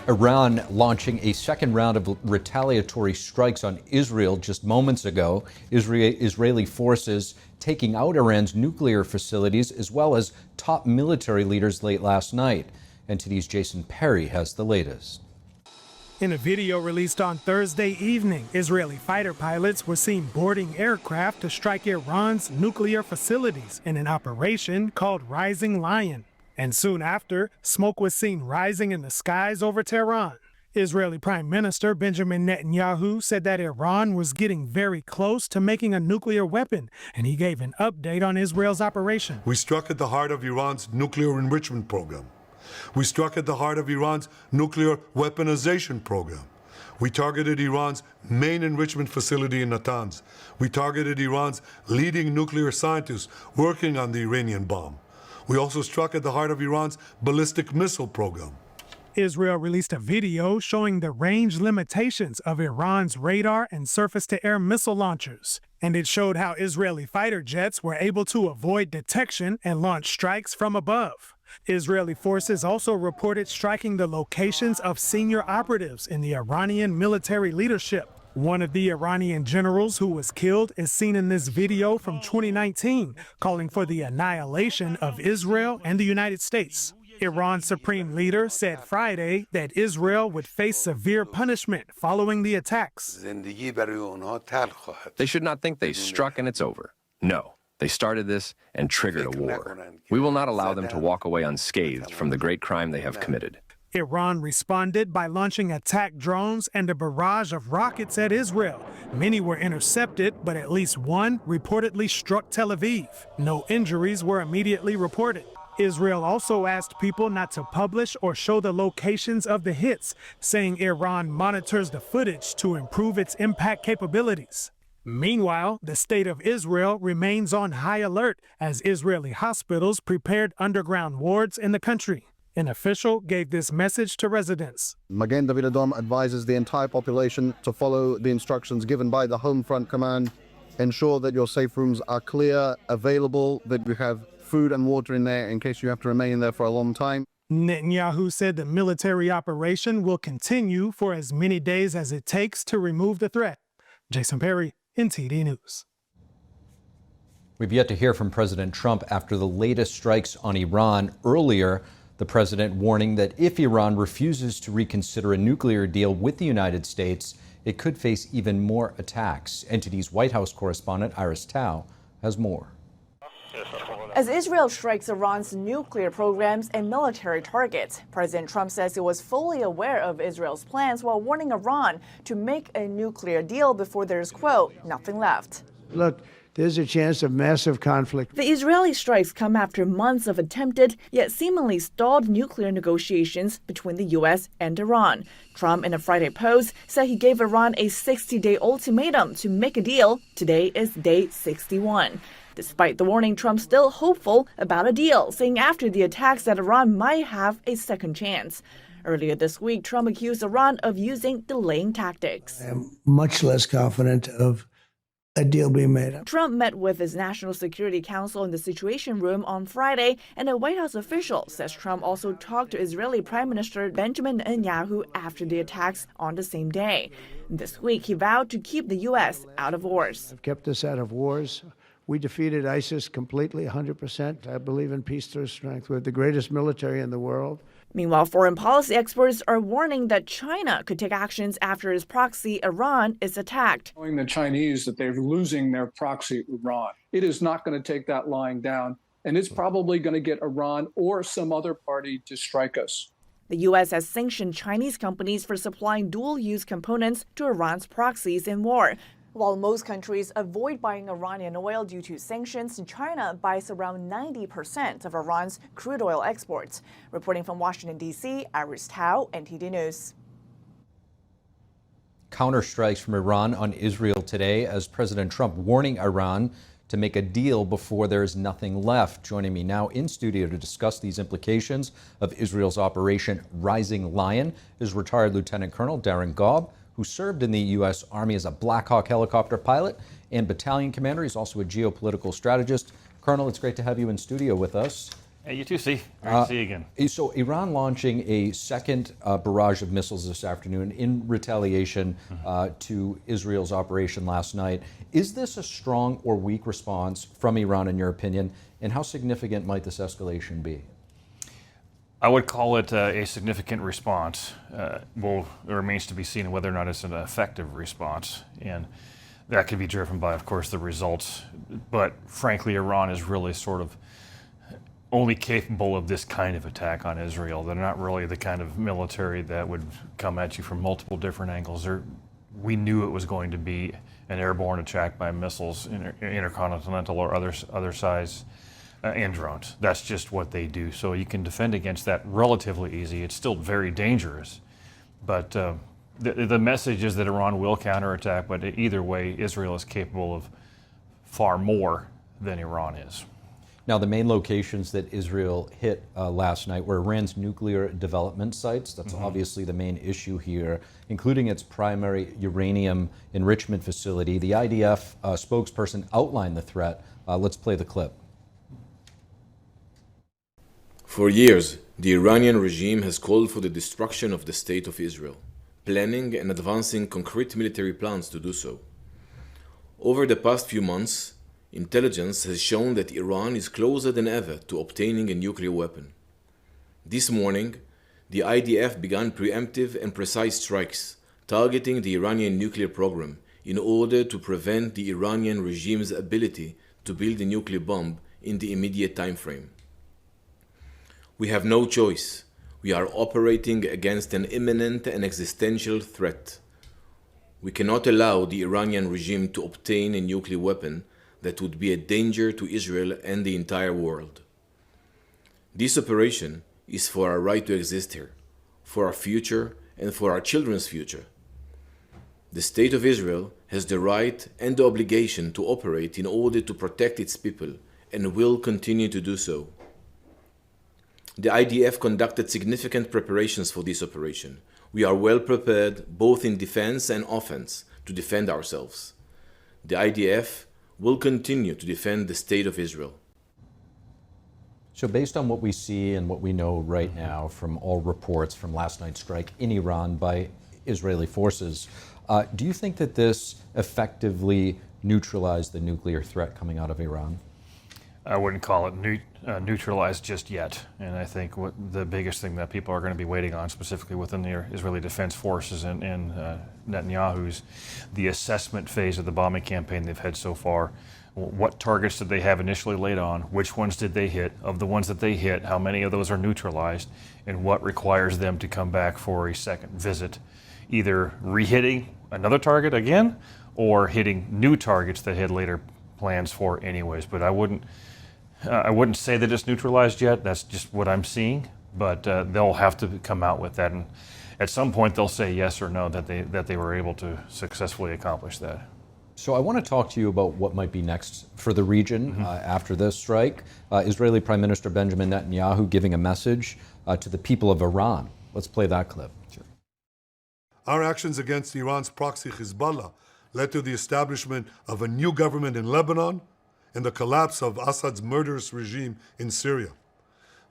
Iran launching a second round of retaliatory strikes on Israel just moments ago. Israeli forces taking out Iran's nuclear facilities as well as top military leaders late last night. NTD's Jason Perry has the latest. In a video released on Thursday evening, Israeli fighter pilots were seen boarding aircraft to strike Iran's nuclear facilities in an operation called Rising Lion. And soon after, smoke was seen rising in the skies over Tehran. Israeli Prime Minister Benjamin Netanyahu said that Iran was getting very close to making a nuclear weapon, and he gave an update on Israel's operation. We struck at the heart of Iran's nuclear enrichment program. We struck at the heart of Iran's nuclear weaponization program. We targeted Iran's main enrichment facility in Natanz. We targeted Iran's leading nuclear scientists working on the Iranian bomb. We also struck at the heart of Iran's ballistic missile program. Israel released a video showing the range limitations of Iran's radar and surface-to-air missile launchers. And it showed how Israeli fighter jets were able to avoid detection and launch strikes from above. Israeli forces also reported striking the locations of senior operatives in the Iranian military leadership. One of the Iranian generals who was killed is seen in this video from 2019, calling for the annihilation of Israel and the United States. Iran's supreme leader said Friday that Israel would face severe punishment following the attacks. They should not think they struck and it's over. No, they started this and triggered a war. We will not allow them to walk away unscathed from the great crime they have committed. Iran responded by launching attack drones and a barrage of rockets at Israel. Many were intercepted, but at least one reportedly struck Tel Aviv. No injuries were immediately reported. Israel also asked people not to publish or show the locations of the hits, saying Iran monitors the footage to improve its impact capabilities. Meanwhile, the state of Israel remains on high alert as Israeli hospitals prepared underground wards in the country. An official gave this message to residents. Magen David Adom advises the entire population to follow the instructions given by the Home Front Command. Ensure that your safe rooms are clear, available, that you have food and water in there in case you have to remain there for a long time. Netanyahu said the military operation will continue for as many days as it takes to remove the threat. Jason Perry, NTD News. We've yet to hear from President Trump after the latest strikes on Iran. Earlier, the president warning that if Iran refuses to reconsider a nuclear deal with the United States, it could face even more attacks. NTD's White House correspondent Iris Tao has more. As Israel strikes Iran's nuclear programs and military targets, President Trump says he was fully aware of Israel's plans while warning Iran to make a nuclear deal before there's, quote, nothing left. Look, there's a chance of massive conflict. The Israeli strikes come after months of attempted, yet seemingly stalled nuclear negotiations between the U.S. and Iran. Trump, in a Friday post, said he gave Iran a 60-day ultimatum to make a deal. Today is day 61. Despite the warning, Trump's still hopeful about a deal, saying after the attacks that Iran might have a second chance. Earlier this week, Trump accused Iran of using delaying tactics. I am much less confident of a deal being made. Trump met with his National Security Council in the Situation Room on Friday, and a White House official says Trump also talked to Israeli Prime Minister Benjamin Netanyahu after the attacks on the same day. This week, he vowed to keep the U.S. out of wars. I've kept us out of wars. We defeated ISIS completely, 100%. I believe in peace through strength. We're the greatest military in the world. Meanwhile, foreign policy experts are warning that China could take actions after its proxy, Iran, is attacked. Telling the Chinese that they're losing their proxy, Iran. It is not going to take that lying down, and it's probably going to get Iran or some other party to strike us. The U.S. has sanctioned Chinese companies for supplying dual-use components to Iran's proxies in war. While most countries avoid buying Iranian oil due to sanctions, China buys around 90% of Iran's crude oil exports. Reporting from Washington, D.C., Iris Tao, NTD News. Counterstrikes from Iran on Israel today as President Trump warning Iran to make a deal before there is nothing left. Joining me now in studio to discuss these implications of Israel's Operation Rising Lion is retired Lieutenant Colonel Darin Gaub, who served in the U.S. Army as a Black Hawk helicopter pilot and battalion commander. He's also a geopolitical strategist. Colonel, it's great to have you in studio with us. Hey, you too, Steve. Great to see you again. So Iran launching a second barrage of missiles this afternoon in retaliation to Israel's operation last night. Is this a strong or weak response from Iran, in your opinion? And how significant might this escalation be? I would call it a significant response. It remains to be seen whether or not it's an effective response. And that could be driven by, of course, the results. But frankly, Iran is really sort of only capable of this kind of attack on Israel. They're not really the kind of military that would come at you from multiple different angles. We knew it was going to be an airborne attack by missiles, intercontinental or other size, and drones. That's just what they do. So you can defend against that relatively easy. It's still very dangerous. But the message is that Iran will counterattack, but either way, Israel is capable of far more than Iran is. Now, the main locations that Israel hit last night were Iran's nuclear development sites. That's obviously the main issue here, including its primary uranium enrichment facility. The IDF spokesperson outlined the threat. Let's play the clip. For years, the Iranian regime has called for the destruction of the State of Israel, planning and advancing concrete military plans to do so. Over the past few months, intelligence has shown that Iran is closer than ever to obtaining a nuclear weapon. This morning, the IDF began preemptive and precise strikes targeting the Iranian nuclear program in order to prevent the Iranian regime's ability to build a nuclear bomb in the immediate time frame. We have no choice. We are operating against an imminent and existential threat. We cannot allow the Iranian regime to obtain a nuclear weapon that would be a danger to Israel and the entire world. This operation is for our right to exist here, for our future and for our children's future. The State of Israel has the right and the obligation to operate in order to protect its people and will continue to do so. The IDF conducted significant preparations for this operation. We are well prepared both in defense and offense to defend ourselves. The IDF will continue to defend the State of Israel. So based on what we see and what we know right now from all reports from last night's strike in Iran by Israeli forces, do you think that this effectively neutralized the nuclear threat coming out of Iran? I wouldn't call it neutralized just yet. And I think what the biggest thing that people are going to be waiting on, specifically within the Israeli Defense Forces and Netanyahu's, the assessment phase of the bombing campaign they've had so far. What targets did they have initially laid on? Which ones did they hit? Of the ones that they hit, how many of those are neutralized? And what requires them to come back for a second visit? Either re-hitting another target again or hitting new targets that had later plans for anyways. But I wouldn't say that it's neutralized yet. That's just what I'm seeing. But they'll have to come out with that, and at some point they'll say yes or no that they were able to successfully accomplish that. So I want to talk to you about what might be next for the region after this strike. Israeli Prime Minister Benjamin Netanyahu giving a message to the people of Iran. Let's play that clip. Sure. Our actions against Iran's proxy Hezbollah led to the establishment of a new government in Lebanon and the collapse of Assad's murderous regime in Syria.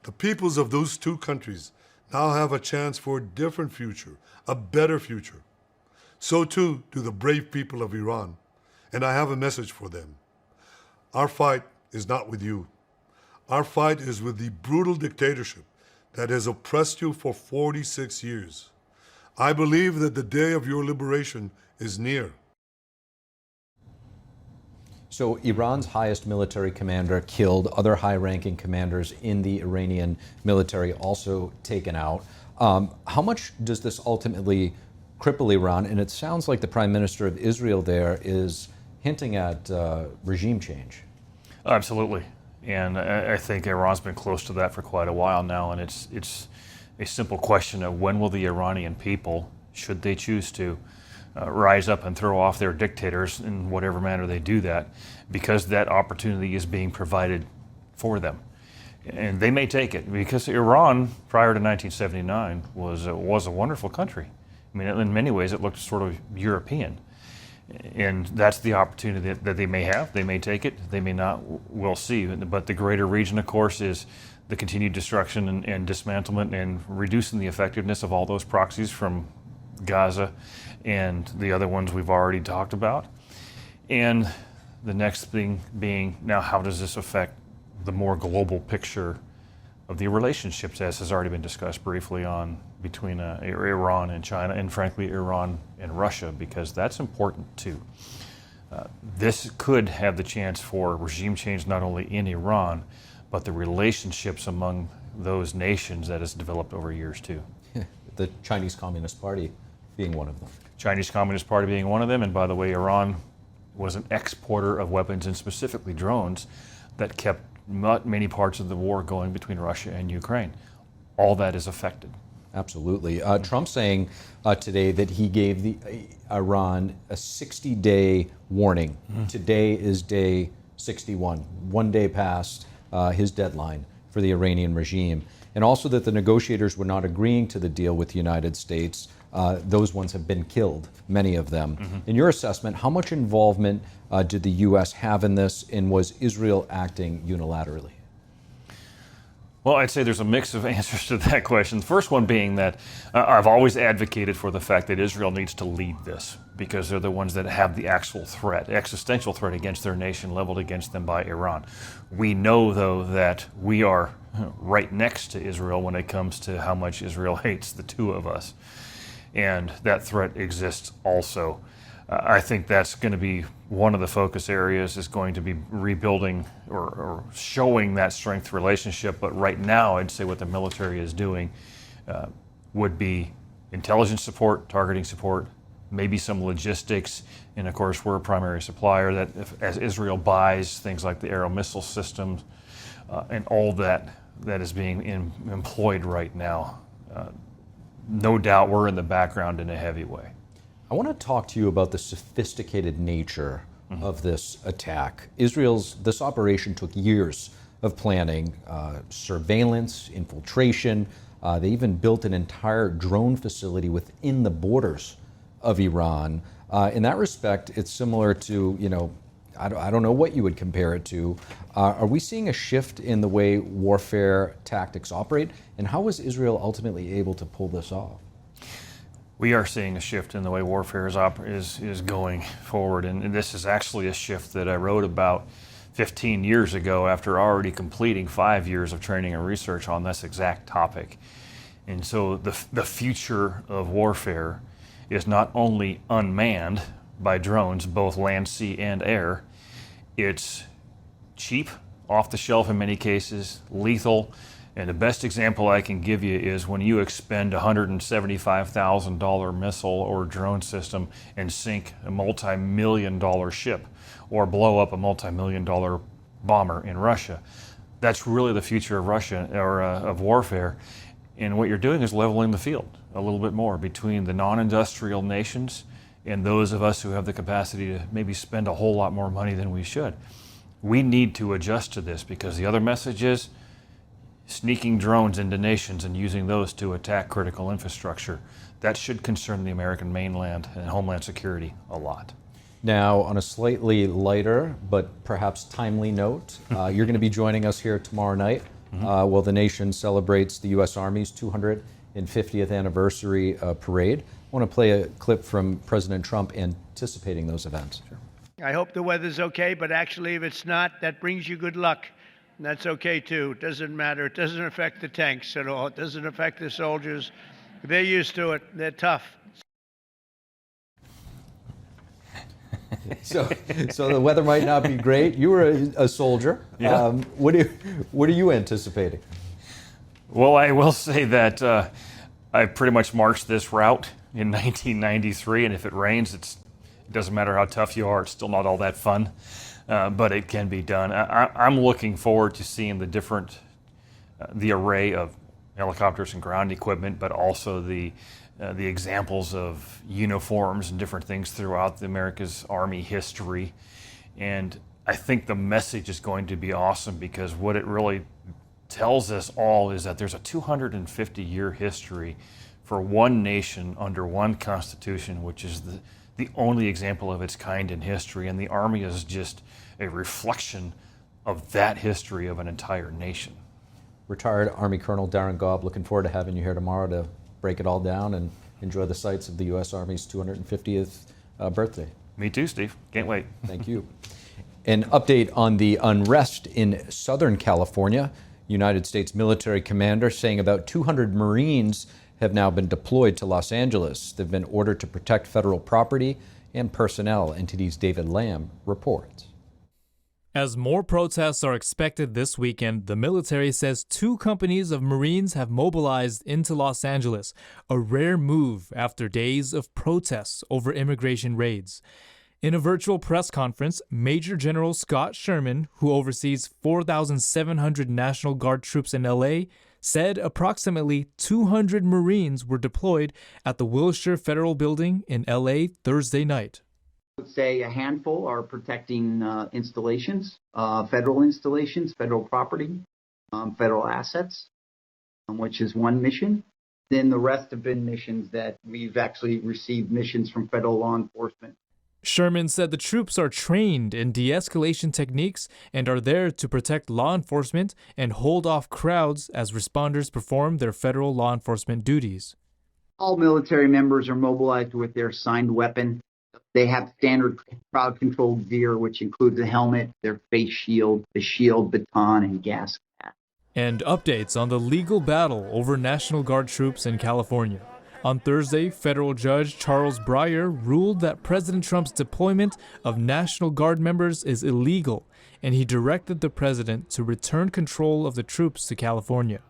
The peoples of those two countries now have a chance for a different future, a better future. So too do the brave people of Iran, and I have a message for them. Our fight is not with you. Our fight is with the brutal dictatorship that has oppressed you for 46 years. I believe that the day of your liberation is near. So Iran's highest military commander killed, other high-ranking commanders in the Iranian military also taken out. How much does this ultimately cripple Iran? And it sounds like the Prime Minister of Israel there is hinting at regime change. Absolutely. And I think Iran's been close to that for quite a while now, and it's a simple question of when will the Iranian people, should they choose to, rise up and throw off their dictators in whatever manner they do that, because that opportunity is being provided for them. And they may take it, because Iran, prior to 1979, was a wonderful country. I mean, in many ways, it looked sort of European. And that's the opportunity that they may have. They may take it, they may not, we'll see. But the greater region, of course, is the continued destruction and dismantlement and reducing the effectiveness of all those proxies from Gaza and the other ones we've already talked about. And the next thing being, now how does this affect the more global picture of the relationships, as has already been discussed briefly on between Iran and China, and frankly Iran and Russia, because that's important too. This could have the chance for regime change not only in Iran, but the relationships among those nations that has developed over years too. The Chinese Communist Party being one of them. Chinese Communist Party being one of them, and by the way, Iran was an exporter of weapons and specifically drones that kept many parts of the war going between Russia and Ukraine. All that is affected. Absolutely. Trump saying today that he gave Iran a 60-day warning. Today is day 61, 1 day past his deadline for the Iranian regime. And also that the negotiators were not agreeing to the deal with the United States. Those ones have been killed, many of them. In your assessment, how much involvement did the U.S. have in this, and was Israel acting unilaterally? Well, I'd say there's a mix of answers to that question. The first one being that I've always advocated for the fact that Israel needs to lead this, because they're the ones that have the actual threat, existential threat against their nation leveled against them by Iran. We know, though, that we are right next to Israel when it comes to how much Israel hates the two of us. And that threat exists also. I think that's going to be one of the focus areas, is going to be rebuilding or showing that strength relationship. But right now, I'd say what the military is doing would be intelligence support, targeting support, maybe some logistics. And of course, we're a primary supplier that as Israel buys things like the Arrow missile systems and all that is being employed right now. No doubt we're in the background in a heavy way. I want to talk to you about the sophisticated nature of this attack. This operation took years of planning, surveillance, infiltration. They even built an entire drone facility within the borders of Iran. In that respect, it's similar to, I don't know what you would compare it to. Are we seeing a shift in the way warfare tactics operate? And how was Israel ultimately able to pull this off? We are seeing a shift in the way warfare is going forward. And this is actually a shift that I wrote about 15 years ago after already completing 5 years of training and research on this exact topic. And so the future of warfare is not only unmanned by drones, both land, sea, and air. It's cheap, off the shelf in many cases, lethal. And the best example I can give you is when you expend a $175,000 missile or drone system and sink a multi-million-dollar ship or blow up a multi-million-dollar bomber in Russia. That's really the future of Russia, or of warfare. And what you're doing is leveling the field a little bit more between the non-industrial nations and those of us who have the capacity to maybe spend a whole lot more money than we should. We need to adjust to this, because the other message is sneaking drones into nations and using those to attack critical infrastructure. That should concern the American mainland and Homeland Security a lot. Now, on a slightly lighter but perhaps timely note, you're going to be joining us here tomorrow night while the nation celebrates the U.S. Army's 250th anniversary parade. I want to play a clip from President Trump anticipating those events. Sure. I hope the weather's okay, but actually if it's not, that brings you good luck. And that's okay too. It doesn't matter. It doesn't affect the tanks at all. It doesn't affect the soldiers. They're used to it. They're tough. So the weather might not be great. You were a soldier. Yeah. What are you anticipating? Well, I will say that I pretty much marched this route in 1993, and if it rains, it doesn't matter how tough you are. It's still not all that fun. But it can be done. I'm looking forward to seeing the array of helicopters and ground equipment, but also the examples of uniforms and different things throughout America's Army history. And I think the message is going to be awesome, because what it really tells us all is that there's a 250-year history for one nation under one constitution, which is the only example of its kind in history, and the Army is just a reflection of that history of an entire nation. Retired Army Colonel Darin Gaub, looking forward to having you here tomorrow to break it all down and enjoy the sights of the U.S. Army's 250th birthday. Me too, Steve. Can't wait. Thank you. An update on the unrest in Southern California. United States military commander saying about 200 Marines have now been deployed to Los Angeles. They've been ordered to protect federal property and personnel. NTD's David Lamb reports. As more protests are expected this weekend, the military says 2 companies of Marines have mobilized into Los Angeles, a rare move after days of protests over immigration raids. In a virtual press conference, Major General Scott Sherman, who oversees 4,700 National Guard troops in L.A., said approximately 200 Marines were deployed at the Wilshire Federal Building in L.A. Thursday night. I would say a handful are protecting installations, federal property, federal assets, which is one mission. Then the rest have been missions that we've actually received missions from federal law enforcement. Sherman said the troops are trained in de-escalation techniques and are there to protect law enforcement and hold off crowds as responders perform their federal law enforcement duties. All military members are mobilized with their assigned weapon. They have standard crowd control gear, which includes a helmet, their face shield, the shield, baton, and gas mask. And updates on the legal battle over National Guard troops in California. On Thursday, federal judge Charles Breyer ruled that President Trump's deployment of National Guard members is illegal, and he directed the president to return control of the troops to California.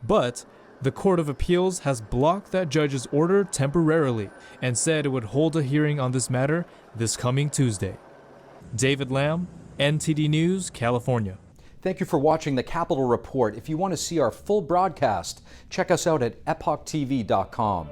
But the Court of Appeals has blocked that judge's order temporarily and said it would hold a hearing on this matter this coming Tuesday. David Lamb, NTD News, California. Thank you for watching the Capitol Report. If you want to see our full broadcast, check us out at epochtv.com.